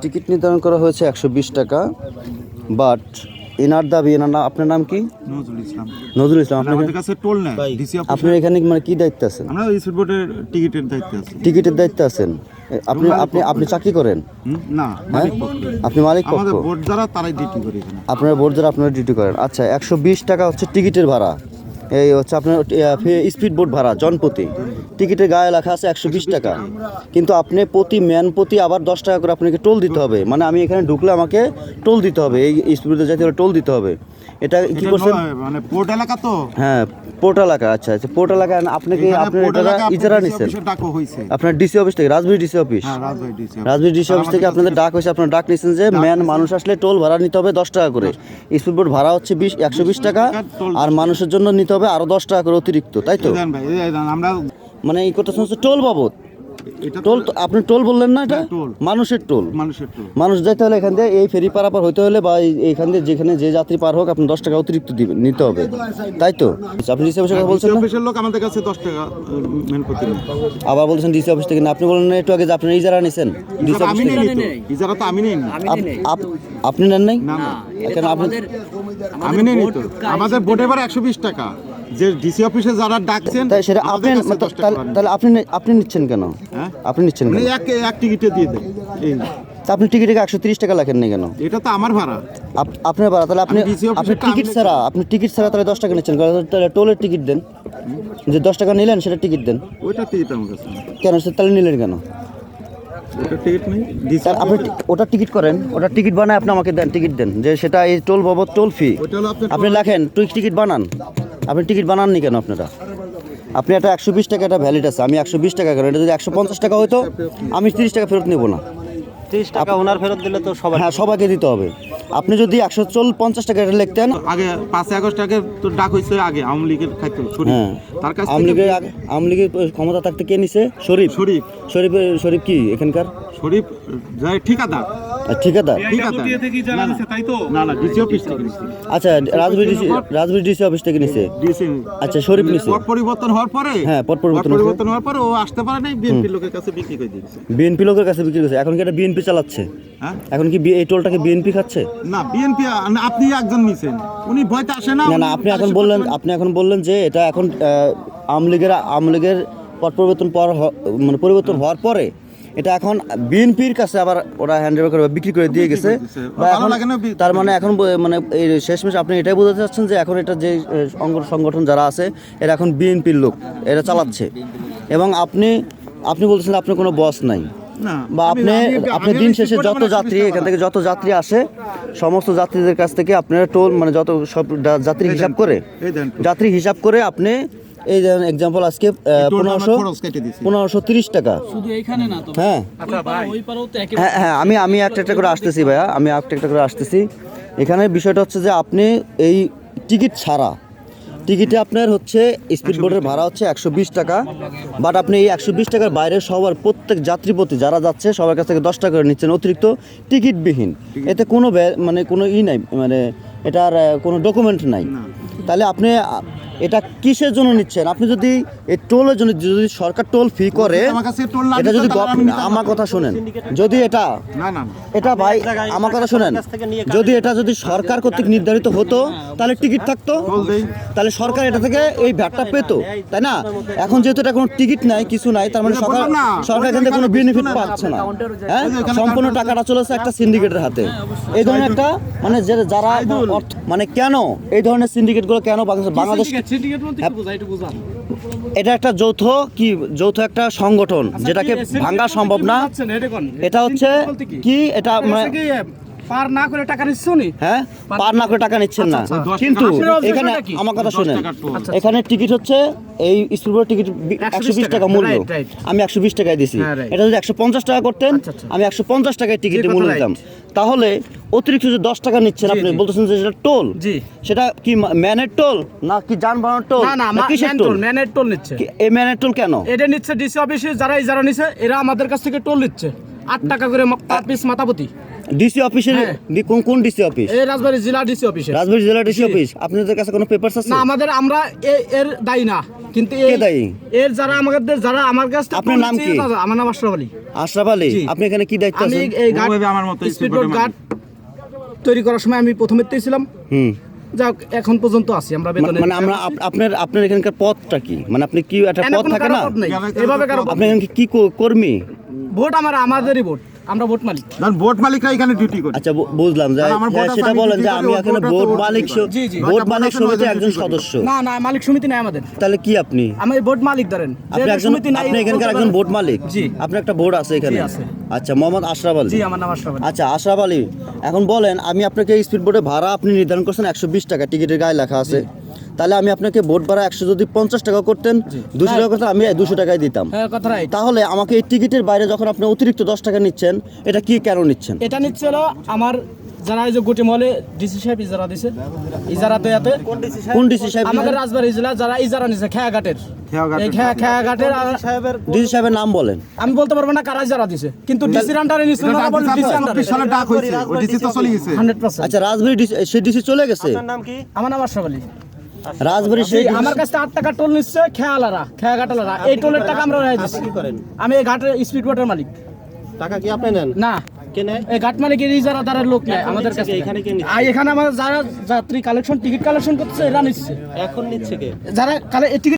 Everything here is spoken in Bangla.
টিকিট নির্ধারণ করা হয়েছে 120 টাকা, বাট এনার দাবি, এনার নাম, আপনার নাম কি? নজরুল ইসলাম। নজরুল ইসলাম। আমাদের কাছে টোল নেই, ডিসি অফিস। আপনার এখানে মানে কি দায়িত্ব আছেন? আমরা স্পিড বোটের টিকিটের দায়িত্বে আছি। টিকিটের দায়িত্ব আছেন আপনি? আপনি চাকরি করেন? না, মালিক পক্ষ। আপনি মালিক পক্ষ? আমাদের বোট যারা তারাই ডিউটি করে এখানে। আপনার বোট যারা আপনারা ডিউটি করেন। আচ্ছা, 120 টাকা হচ্ছে টিকিটের ভাড়া। এই হচ্ছে আপনার স্পিড বোট ভাড়া জনপ্রতি। টিকিটের গায়ে লেখা আছে 120 টাকা, কিন্তু আপনি প্রতি ম্যান প্রতি আবার 10 টাকা করে আপনাকে টোল দিতে হবে। মানে আমি এখানে ঢুকলে আমাকে টোল দিতে হবে, এই স্পিড বোটে যাইতে হলে টোল দিতে হবে। এটা কি করছেন? মানে পোর্ট এলাকা তো। হ্যাঁ, পোর্ট এলাকা। আচ্ছা আচ্ছা, পোর্ট এলাকা। আপনি কি আপনার এটা ইজারা নিছেন? আপনার ডিসি অফিস থেকে, রাজবাড়ী ডিসি অফিস? রাজবাড়ী ডিসি অফিস থেকে আপনাদের ডাক হয়েছে, আপনার ডাক নিছেন যে ম্যান মানুষ আসলে টোল ভাড়া নিতে হবে 10 টাকা করে। স্পিড বোট ভাড়া হচ্ছে 120 টাকা, আর মানুষের জন্য নিতে হবে আরো 10 টাকা করে অতিরিক্ত, তাই তো? আমরা মানে এই কথা শুনছে টোল বাবদ। টোল তো আপনি টোল বললেন না, এটা মানুষের টোল। মানুষ যাইতে হলে এখান দিয়ে এই ফেরি পারাপার হইতে হলে বা এইখান দিয়ে যেখানে যে যাত্রী পার হোক আপনি 10 টাকা অতিরিক্ত দিবেন, নিতে হবে, তাই তো? আপনি ডিসি অফিসের কথা বলছেন না? অফিসের লোক আমাদের কাছে 10 টাকা মেন প্রতি। আবার বলছেন ডিসি অফিস থেকে না? আপনি বলেন না একটু আগে যে আপনি ইজারা নিছেন ডিসি অফিস থেকে? ইজারা তো আমি নেই। আপনি নেন নাই? না না, কেন? আপনি আমি নেই তো। আমাদের বোটে এবার 120 টাকা, যে ডিসি অফিসে যারা ডাকছেন তাই সেটা আপনি, তাহলে আপনি নিচ্ছেন কেন? আপনি নিচ্ছেন কেন? এক টিকিটে দিয়ে দেন। এই আপনি টিকিটে 130 টাকা লেখেন না কেন? এটা তো আমার ভাড়া। আপনার ভাড়া, তাহলে আপনি টিকিট ছাড়া তাহলে 10 টাকা নিচ্ছেন, তাহলে টোলের টিকিট দেন। যে 10 টাকা নিলেন সেটা টিকিট দেন। ওইটা টিকিট আমার কাছে কেন? তাহলে নিলেন কেন? ওটা টিকিট নেই। আপনি ওটা টিকিট করেন, ওটা টিকিট বানায় আপনি আমাকে দেন, টিকিট দেন, যে সেটা এই টোল বাবদ, টোল ফি। আপনি লেখেন টিকিট বানান। আপনি টিকিট বানাননি কেন আপনারা? আপনি একটা 120 টাকা একটা ভ্যালিড আছে, আমি 120 টাকা করেন। এটা যদি 150 টাকা হতো আমি 30 টাকা ফেরত নেব না। 30 টাকা ওনার ফেরত দিলে তো সবাই, হ্যাঁ, সবাইকে দিতে হবে। আপনি যদি 150 টাকা এটা লিখতেন। আগে 5 আগস্ট আগে তো ডাক হইছে, আগে আওয়ামী লীগের খাইতো শরীফ। তার কাছে আওয়ামী লীগের ক্ষমতা থাকতে কে নিছে? শরীফ কি এখানকার? শরীফ যাই ঠিকাদার। ঠিকাদার? না না, ডিসি অফিস থেকে নিছে। আচ্ছা, রাজবাড়ী ডিসি অফিস থেকে নিছে। আচ্ছা, শরীফ নিছে। পট পরিবর্তন হওয়ার পরে, হ্যাঁ, পট পরিবর্তন হওয়ার পরে ও আসতে পারে নাই, বিএনপি লোকের কাছে বিক্রি করে দিয়েছে। বিএনপি লোকের কাছে বিক্রি করছে। এখন কি এটা বিএনপি চালাচ্ছে? হ্যাঁ, এখন কি এই টোলটাকে বিএনপি খাচ্ছে? না, বিএনপি আপনি একজন নিছেন, উনি ভয়তে আসে না। না, আপনি এখন বললেন যে এটা এখন আওয়ামী লীগের পট পরিবর্তন হওয়ার পরে এটা এখন বিএনপির কাছে আবার ওরা হ্যান্ড ওভার করে বিক্রি করে দিয়ে গেছে। তার মানে এখন মানে এই শেষমেশ আপনি এটাই বোঝাতে চাচ্ছেন যে এখন এটা যে সংগঠন যারা আছে এরা এখন বিএনপির লোক, এরা চালাচ্ছে। এবং আপনি বলতেছেন আপনার কোনো বস নাই, বা আপনি দিন শেষে এখান থেকে যত যাত্রী আসে সমস্ত যাত্রীদের কাছ থেকে আপনারা টোল, মানে যত সব যাত্রী হিসাব করে আপনি এই যেমন এক্সাম্পল আজকে 1530 টাকা শুধু এইখানে না তো। হ্যাঁ হ্যাঁ, আমি একটা করে আসতেছি ভাইয়া, আমি একটা করে আসতেছি। এখানে বিষয়টা হচ্ছে যে আপনি এই টিকিট ছাড়া, টিকিটে আপনার হচ্ছে স্পিড বোটের ভাড়া হচ্ছে 120 টাকা, বাট আপনি এই 120 টাকার বাইরে সবার প্রত্যেক যাত্রীপতি যারা যাচ্ছে সবার কাছ থেকে 10 টাকা করে নিচ্ছেন অতিরিক্ত, টিকিটবিহীন। এতে কোনো মানে কোনো নাই, মানে এটার কোনো ডকুমেন্ট নাই। তাহলে আপনি এটা কিসের জন্য নিচ্ছেন? আপনি যদি এই টোলের জন্য, যদি সরকার টোল ফি করে, এটা যদি আমার কথা শোনেন, যদি এটা ভাই আমার কথা শোনেন, যদি সরকার কর্তৃক নির্ধারিত হতো তাহলে টিকিট থাকতো, তাহলে সরকার এটা থেকে এই ভ্যাটটা পেতো, তাই না? এখন যেহেতু এটা কোনো টিকিট নাই, কিছু নাই, তার মানে সরকার এখান থেকে কোনো বেনিফিট পাচ্ছে না। হ্যাঁ, সম্পূর্ণ টাকাটা চলেছে একটা সিন্ডিকেটের হাতে। এই ধরনের একটা মানে যারা মানে কেন এই ধরনের সিন্ডিকেটগুলো কেন বাংলাদেশ, এটা একটা যৌথ একটা সংগঠন, যেটাকে ভাঙা সম্ভব না। এটা হচ্ছে কি, এটা পার না করে টাকা নিচ্ছেন? হ্যাঁ, পার না করে টাকা নিচ্ছেন না, কিন্তু এখানে আমার কথা শুনেন, এখানে টিকিট হচ্ছে এই স্পিডবোট টিকিট 120 টাকা মূল্য, আমি 120 টাকায় দিছি। এটা যদি 150 টাকা করতেন আমি 150 টাকায় টিকিটের মূল্য দিতাম। তাহলে অতিরিক্ত যে 10 টাকা নিচ্ছেন, আপনি বলতেছেন যে সেটা টোল, সেটা কি ম্যানের টোল না কি যানবাহনের টোল? না, কিসের টোল? ম্যানের টোল নিচ্ছে। এই ম্যানের টোল কেন এটা নিচ্ছে? ডিসি অফিসে যারা নিছে এরা আমাদের কাছ থেকে টোল নিচ্ছে 8 টাকা করে পার পিস মাথাপতি। ডিসি অফিসের হ্যাঁ। কোন ডিসি অফিস? এই রাজবাড়ী জেলা ডিসি অফিসে। রাজবাড়ী জেলা ডিসি অফিস। আপনাদের কাছে কোনো পেপারস আছে? না, আমাদের আমরা এর দায়ী না, কিন্তু কে দায়ী? এর যারা আমার কাছ থেকে আপনার নাম কি? আমার নাম আশরাফ আলী। আশরাফ আলী, জি। আপনি এখানে কি দায়িত্ব আমি আছেন? এই গার্ড, আমার মতো স্পিডবোট গার্ড তৈরি করার সময় আমি প্রথমেতেই ছিলাম। যাক, এখন পর্যন্ত আছি আমরা বেতনে। মানে আমরা আপনার এখানকার পদটা কি? মানে আপনি কি একটা পদ থাকে না? এভাবে কারো আপনি এখানে কি কর্মী? ভোট আমাদেরই ভোট, আমরা ভোট মালিক। কারণ ভোট মালিকরা এখানে ডিউটি করে। আচ্ছা, বুঝলাম যে আমার ভোট আছে, সেটা আমি বলেন যে ডিউটি আমি করি, এখানে ভোটটা তো ভোট ওর মালিক ভোট। জি, জি। ভোট মালিক ভোটটা সমিতির ওদের একজন ডিউটি করে। সদস্য। না, মালিক সমিতি নাই আমাদের। তাহলে কি আপনি? আমি ভোট মালিক ধরেন। আপনি যেহেতু একজন, সমিতি নাই, আপনি এখানকার বলতে একজন পারেন। ভোট মালিক? জি। আপনার একটা ভোট আছে এখানে? জি, আছে। আচ্ছা, মোহাম্মদ আশরাফ আলী। জি, আমার নাম আশরাফ আলী। আচ্ছা, আশরাফ আলী, এখন বলেন, আমি আপনাকে এই স্পিড বোটে ভাড়া আপনি নির্ধারণ করছেন 120 টাকা, টিকিটের গায়ে লেখা আছে। তাহলে আমি আপনাকে বোট ভাড়া 100 যদি 50 টাকা করতেন, 200 টাকা করতেন, আমি 200 টাকায় দিতাম। হ্যাঁ, কথা রাইট। তাহলে আমাকে এই টিকিটের বাইরে যখন আপনি অতিরিক্ত 10 টাকা নিচ্ছেন, এটা কি কেন নিচ্ছেন? এটা নিচ্ছে হলো আমার যারা এই যে গোটি মহলে ডিসি সাহেব ইজারা দিছে, ইজারা দেয়াতে কোন ডিসি সাহেব? আমাদের রাজবাড়ী জেলা যারা ইজারা নিছে খেয়াঘাটের, খেয়াঘাটের। এই খেয়াঘাটের ডিসি সাহেবের নাম বলেন। আমি বলতে পারবো না কারা ইজারা দিছে, কিন্তু ডিসির আন্ডারে নিছে না, বল ডিসি আন্ডারে 2024 সালে ডাক হয়েছে, ওই ডিসি তো চলে গেছে। 100%। আচ্ছা, রাজবাড়ি সে ডিসি চলে গেছে? আমার নাম আশরাফ আলী। রাজবাড়ি সেই আমার কাছে 8 টাকা টোল নিচ্ছে খেয়াঘাটালারা। এই টোলের টাকা আমরা রাই দিচ্ছি। আমি এই ঘাটের স্পিড বোটের মালিক। টাকা কি আপনি নেন? না, কে নেয়? এই ঘাট মালিকের ইজারাদারের লোক নেই আমাদের কাছে। এখানে কে নিচ্ছে? এখানে আমার যারা যাত্রী কালেকশন, টিকিট কালেকশন করতেছে, এরা নিচ্ছে। এখন নিচ্ছে কে? যারা টিকিট